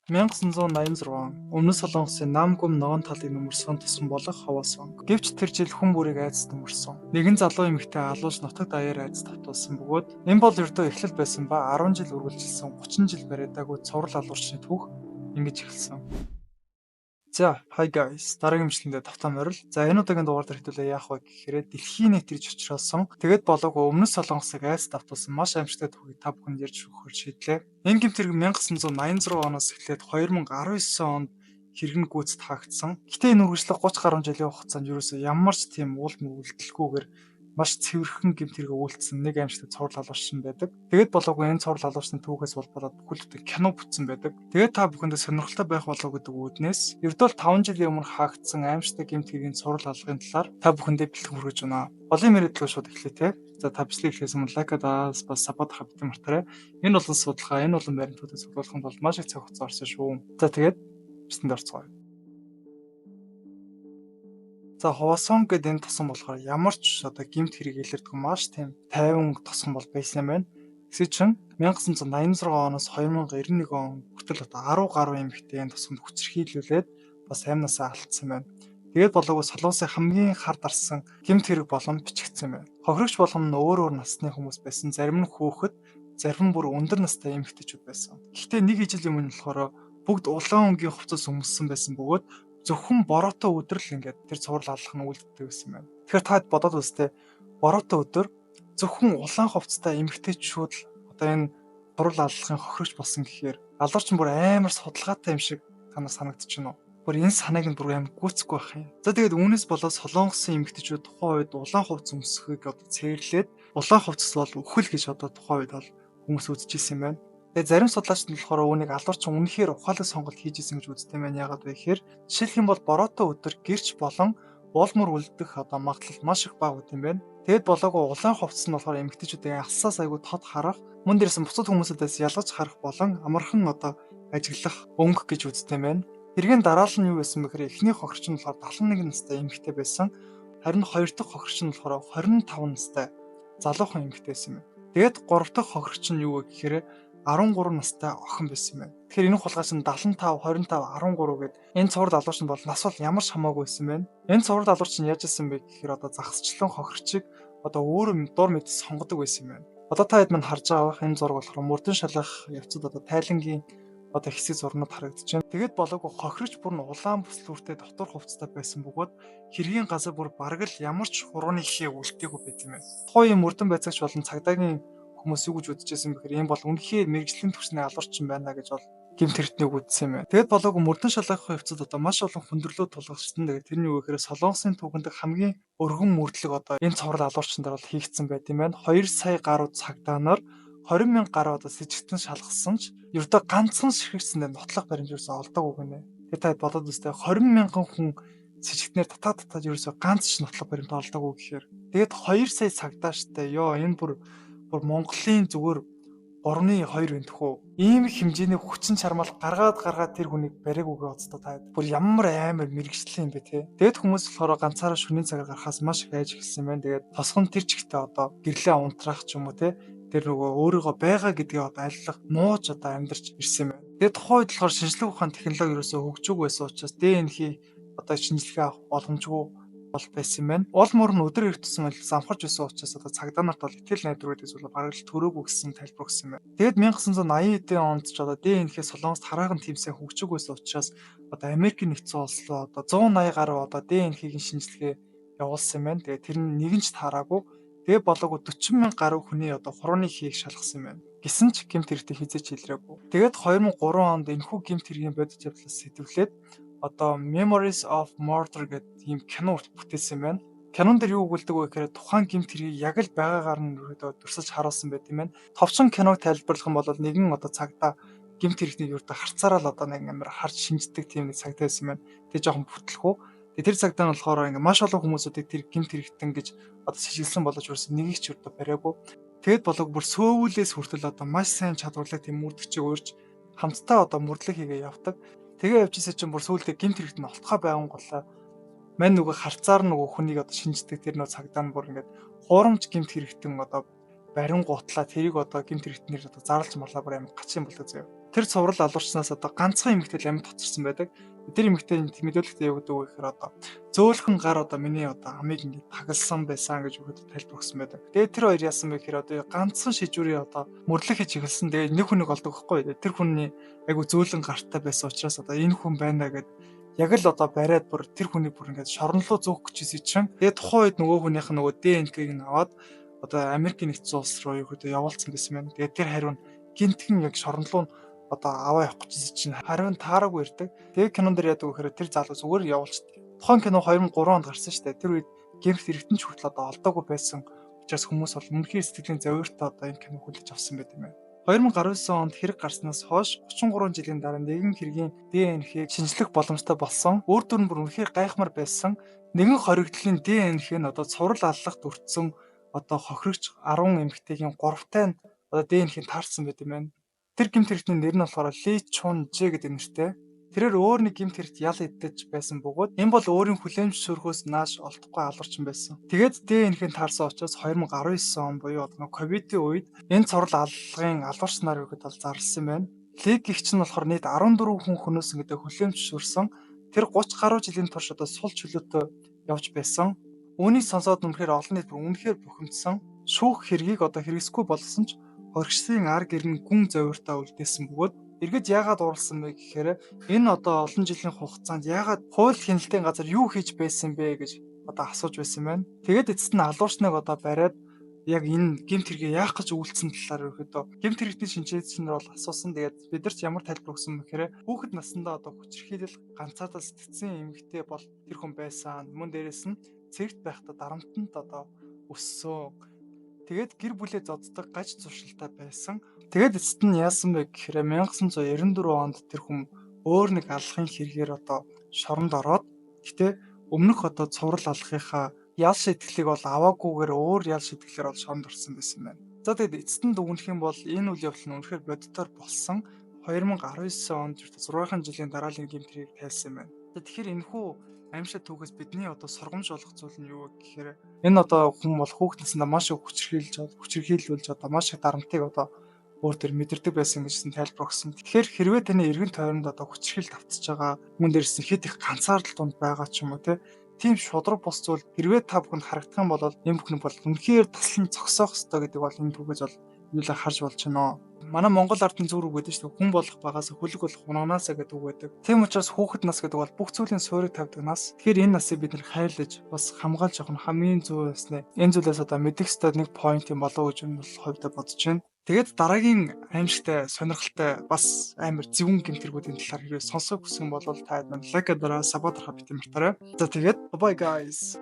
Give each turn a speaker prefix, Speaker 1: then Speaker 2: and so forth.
Speaker 1: 1986 Өмнөд Солонгосын Намгүм ногоон талын нөмөрсөн тусган болох Ховасон. Гэвч тэр жил хүн бүрийг айдас нөмөрсөн. Нэгэн залуу эмэгтэй алууж нутагт даяар айдас татуулсан бөгөөд энэ бол ердөө эхлэл байсан ба 10 жил үргэлжилсэн 30 жил бариадаагүй цуврал алуурчны түүх ингэж эхэлсэн. За, hi guys. Дараагийн мэтлэндээ тавтан морил. За, энэ удаагийн дугаар дээр хэвлээ яах вэ гэхээр дэлхийн нийт ирж очроосон. Тэгээд болоогүй өмнөд Солонгосыг айц давтуулсан маш аимшигтай түүхийг та бүхэнд ярьж өгөхөөр шийдлээ. Энэ гэмтэрэг 1986 оноос эхлээд 2019 онд хэрэгэн гүйцэд хаагдсан. Гэтэ энэ үргэлжлэх 30 гаруй жилийн хугацаанд ерөөсөө ямар ч тийм уул мөрөлдөлгүйгээр маш цэвэрхэн гэмтэрэг үйлдсэн нэг аимшигтай цуврал алуурчин байдаг. Тэгээд болоогүй энэ цуврал алуурчны түүхээс болоод бүхэлдээ кино бүтсэн байдаг. Тэгээд та бүхэндээ сонирхолтой байх болов гэдэг үүднээс ердөө 5 жилийн өмнө хаагдсан аимшигтай гэмтэргийн цуврал алгын талаар та бүхэндээ бэлтгэн хүргэж байна. Олон мэдээлэл шууд эхлэе те. За та бичлэг эхлээс өмнө лайкадаас бас сапот хавтан мартаарай. Энэ болон судалгаа, энэ болон баримтуудыг цуглуулахын тулд маш их цаг хугацаа орсон шүү. За тэгээд бичлэгэнд орцгоё. За Ховасон гэдэг энэ тосон болохоор ямар ч гэмт хэрэг илэрдэг маш тийм тайван тосон бол байсан юм байна. Тэгсэн чинь 1986 оноос 2091 он хүртэл 10 гаруй эмэгтэй энэ тосгонд хүчирхийлүүлээд бас амнасаа алдсан байна. Тэгээд болоогүй Солонгосын хамгийн хар дарсан гэмт хэрэг болон бичигдсэн байна. Хохирогч болгон нь өөр насны хүмүүс байсан. Зарим нь хөөхд, зарим нь бүр өндөр настай эмэгтэйчүүд байсан. Гэхдээ нэг ижил юм нь болохоор бүгд улаан өнгийн хувцас өмссөн байсан бөгөөд зөвхөн бороотой өдөр л ингээд тэр цуврал аллах нь үлддэг байсан байна. Тэгэхээр та бодоод үзтээ бороотой өдөр зөвхөн улаан хувцастай эмэгтэйчүүд л энэ цуврал аллахын хохирогч болсон гэхээр алуурч бүр амар судалгаатай юм шиг танаас санагдчихна уу? Бүр энэ санааг нь бүр амар гүцэхгүй байх юм. За тэгээд үүнээс болоод Солонгосын эмэгтэйчүүд тухайн үед улаан хувцас өмсөхийг цээрлээд улаан хувцас бол үхэл гэж тухайн үед бол хүмүүс үзчихсэн юм байна. Тэгээд зарим судлаачид нь болохоор үүнийг алуурчин үнэхээр ухаалаг сонголт хийж исэн гэж үздэг юм байна. Яагаад вэ гэхээр жишээлх юм бол бороотой өдөр гэрч болон уулмөр үлдэх магадлал маш их бага үт юм байна. Тэгэд болоогүй улаан хувцас нь болохоор эмэгтэйчүүдийн алсаас айгүй тод харах, мөн дээрсэн бусад хүмүүсээс ялгаж харах болон амархан ажиглах өнгө гэж үздэг юм байна. Тэргийн дараалал нь юу байсан бэхээр эхний хохирч нь болохоор 71 настай эмэгтэй байсан. Харин хоёр дахь хохирч нь болохоор 25 настай залуухан эмэгтэй байсан юм. Тэгээд гурав дахь хохирч нь юу вэ гэхээр 13 настай охин байсан юм байна. Тэгэхээр энэ хулгайч нь 75, 25, 13 гэдэг энэ цуврал алуурч нь бол нас бол ямар ч хамаагүй байсан юм байна. Энэ цуврал алуурч нь яаж исэн бэ гэхээр загсчлан хохирчиг өөрөө дур мэд сонгодог байсан юм байна. Та хэд мань харж байгаа энэ зураг болохоор мөрдөн шалгах явцад тайлангийн хэсэг зурнууд харагдаж байна. Тэгээд болоогүй хохирч бүр нь улаан бүслүүртэй дотор хувцастай байсан бөгөөд хэргийн газар бүр бараг л ямар ч хурууны ихээ үлдээгүй байт юм байна. Тухайн мөрдөн байцаагч болон цагдаагийн хүмүүс юу гэж үзчихсэн бэхээр энэ бол үнэхээр мэрэгжлийн түвшний алуурчин байна гэж бол гэмт хэрэгтнийг үзсэн юм байна. Тэгээд болоогүй мөрдөн шалгах явцад маш олон хүндрэлүүд тулгарсан. Тэгээд тэрний юу гэхээр Солонгосын түүхэнд хамгийн өргөн мөрдлөг энэ цуврал алуурчин дээр бол хийгдсэн байт юм байна. 2 сая гаруй цагдаа нар 20,000 гаруй сэжигтэн шалгасан ч ердөө ганцхан ширхэгцсэндээ нотлох баримт ерөөсөө олдоогүй гэнэ. Тэгээд та бодоод үзтээ 20,000 хүн сэжигтнээр татаад ерөөсөө ганц ч нотлох баримт олдоогүй гэхээр тэгээд 2 сая цагдааштай энэ бүр Монголын зүгээр 3/2 байтхүү. Ийм хэмжээний хүчин чармал гаргаад тэр хүнийг бариг үгээ оцтой таад. Бүр ямар амар мэрэгчлэн юм бэ те. Тэгэд хүмүүс болохоор ганцаараа шөнийн цагаар гарахаас маш их айж эхэлсэн байна. Тэгээд тосгон тэр чигтээ гэрлээ унтраах ч юм уу те. Тэр өөрийгөө байгаа гэдгээ айллах нууж амьдарч ирсэн юм байна. Тэгээд тухайн үед болохоор шинжлэх ухааны технологи ерөөсөө хөгжөөг байсан учраас ДНХ шинжилгээ авах боломжгүй бол байсан юм байна. Улмөр нь өдөр эртсэн замхарч байсан учраас цагдаа нарт бол итгэл найдвар гэдэг зүйл бараг л төрөөгүй гэсэн тайлбар өгсөн байна. Тэгээд 1980-ад онд ч ДНХ Солонгост хараахан тэмцээн хөгжөөг байсан учраас Америкийн нэгдсэн улс 180 гаруй ДНХ-ийн шинжилгээ явуулсан юм байна. Тэгээд тэр нь нэгэн ч таараагүй. Тэгээд болоогүй 40,000 гаруй хүний хурууны ихийг шалгасан юм байна. Гэсэн ч гэмт хэрэгтээ хизээч илрээгүй. Тэгээд 2003 онд энэхүү гэмт хэргийн бодит явдлаас сэтвлээд Memories of Murder гэдэг ийм кино бүтээсэн юм байна. Кинон дээр юу өгүүлдэг вэ гэхээр тухайн гэмт хэргийг яг л байгаагаар нь дүрсэлж харуулсан байт юм байна. Товчон киног тайлбарлах юм бол нэгэн цагдаа гэмт хэрэгтнийг харцаараа л нэг амар харж шинждэг тийм нэг цагдаа байсан юм байна. Тэгээ жоохон бүтлэхүү. Тэр цагдаа нь болохоор маш олон хүмүүсүүдийг тэр гэмт хэрэгтэн гэж сэжиглсэн боловч нэгийг ч бариагүй. Тэгэд болоог бүр сөөвүүлээс хүртэл маш сайн чадварлаг тийм мөрдөгчийг урьж хамтдаа мөрдлөг хийгээ явдаг. Тэгээ явжсэн чинь бүр сүүлдээ гэмт хэрэгт нь олтгой байгангуулаа. Мань харцаар хүнийг шинждэг тэр цагдаа нь бүр хуурамч гэмт хэрэгтэн барин гутлаа тэрийг гэмт хэрэгтнэр зарлж марлаа бүр амар гачин болдог заяа. тэр цуврал алуурчнаас одоо ганцхан эмэгтэй л амьд хоцорсон байдаг. Тэр эмэгтэй мэдүүлэгтээ юу гэдэг вэ гэхээр одоо зөөлхөн гар одоо миний одоо амийг ингээд тагалсан байсан гэж өгöd тайлбар өгсөн байдаг. Тэгээд тэр хоёр яасан бэ гэхээр одоо ганцхан шижүүрийн одоо мөрлөг хийж эхэлсэн. Тэгээд нэг хүнийг олдог байхгүй. Тэр хүний айгу зөөлөн гартай байсан учраас одоо энэ хүн байна гэд яг л одоо бариад бүр тэр хүний бүр ингээд шорнолоо зөөх гэжсэн чинь тэгээд тухайн үед нөгөө хүнийх нь нөгөө ДНК-г нь аваад одоо Америкийн нэгдсэн улс руу юу гэдэг явуулсан гэсэн байна. Тэгээд тэр хариу нь гинтхэн яг шорнолоо одоо аваа явах гэжсэн чинь хариу нь таараагүй ирдэг. Тэгээд кинон дээр яадаг вэ гэхээр тэр залуу зүгээр явуулчихдаг. Тухайн кино 2003 онд гарсан шүү дээ. Тэр үед гэмт эргэтэн ч хүртэл одоо олдоогүй байсан учраас хүмүүс бол үнэхээр сэтгэлийн зовёртой одоо энэ кино хүлээж авсан байт юм байна. 2019 онд хэрэг гарснаас хойш 33 жилийн дараа нэгэн хэргийн ДНХ-г шинжлэх боломжтой болсон. Өөр дүр нь бүр үнэхээр гайхмар байсан. Нэгэн хоригдлын ДНХ нь одоо цуврал аллахт өртсөн одоо хохирогч 10 эмэгтэйгийн 3-тай нь одоо ДНХ-г таарсан байт юм байна. Тэр гэмт хэрэгтний нэр нь болохоор Ли Чун Жэ гэдэг нэртэй. Тэрээр өөр нэг гэмт хэрэгт ял идэж байсан бөгөөд энэ бол өөрийн хүлээмжшөөрөхөөс нааш олдохгүй алуурчин байсан. Тэгээд ДНХ-г таарсан учраас 2019 он буюу одоо ковидын үед энэ цуврал аллагын алуурч нар өгöd бол зарласан юм байна. Лиг гихч нь болохоор нийт 14 хүн хөнөөсөн гэдэг хүлээмжшөөрсөн. Тэр 30 гаруй жилийн турш одоо сул чөлөөтэй явж байсан. Үүнийг сонсоод үнэхээр олон нийт үнэхээр бухимдсан. Шүүх хэргийг одоо хэрэгсэхгүй болсон ч хоригчдын ар гэр нь гүн зовёртой үлдээсэн бөгөөд эргэж яагаад уурсан бэ гэхээр энэ одоо олон жилийн хугацаанд яагаад хууль хяналтын газар юу хийж байсан бэ гэж одоо асууж байсан байна. Тэгээд эцэст нь алуурчныг одоо бариад яг энэ гэмт хэрэгээ яах гэж үйлцсэн талаар ерөөдөө гэмт хэрэгтний шинжээчнэр бол асуусан. Тэгээд бид нар ч ямар тайлбар өгсөн бэхээр хүүхэд наснда одоо хүчирхийлэл ганцаардаа сэтгцэн эмэгтэй бол тэр хүн байсан. Мөн дээрэс нь цэгт байхдаа дарамтанд одоо өссөн. Тэгээд гэр бүлээ зоддог гаж зуршилтай байсан. Тэгээд эцэст нь яасан бэ гэхээр 1994 онд тэр хүн өөр нэг аллахын хэрэгээр одоо шоронд ороод гэтээ өмнөх одоо цуврал аллахынхаа ял шийтгэлийг бол аваагүйгээр өөр ял шийтгэлээр бол шоронд орсон байсан байна. За тэгээд эцэст нь дүгнэх юм бол энэ үйл явдал нь үнэхээр бодитоор болсон. 2019 онд 6 жилийн дараалал гэмт хэрэг тайлсан байна. Тэгэхээр энэхүү аимшиг түүхээс бидний одоо сургамж болох зүйл нь юу вэ гэхээр энэ одоо хүн бол хүүхэд наснда маш их хүчирхийлүүлж одоо маш их дарамтыг одоо өөр төр мэдэрдэг байсан гэжсэн тайлбар өгсөн. Тэгэхээр хэрвээ таны эргэн тойронд одоо хүчирхийлэл давтаж байгаа мөн дээрс хэд их ганцаардал донд байгаа ч юм уу тийм шудраг бус зүйл хэрвээ та бүхэнд харагдах юм бол энэ бүхэн бол үнэхээр таслан зогсоох ёстой гэдэг бол энэ түүхээс бол юулаа харж болж байна. Манай Монгол ардын зүрх үг гэдэг чинь хүн болох багаас хөлөг болох унаганаасаа гэдэг үг байдаг. Тийм учраас хүүхэд нас гэдэг бол бүх зүйлийн суурийг тавьдаг нас. Тэгэхээр энэ насыг бид нэр хайлаж бас хамгаалж явах нь хамгийн зөв ёсны. Энэ зүйлээс одоо мэдэх ёстой нэг point юм болов уу гэж нь бол хувьдаа бодож байна. Тэгээд дараагийн аимшигтай, сонирхолтой бас амар зөвүүн гэмтэргүүдийн талаар хэрэг сонсох хүсэх юм бол та хэд мань лайк дараа, сабскрайб битэн мартаарай. За тэгээд bye guys.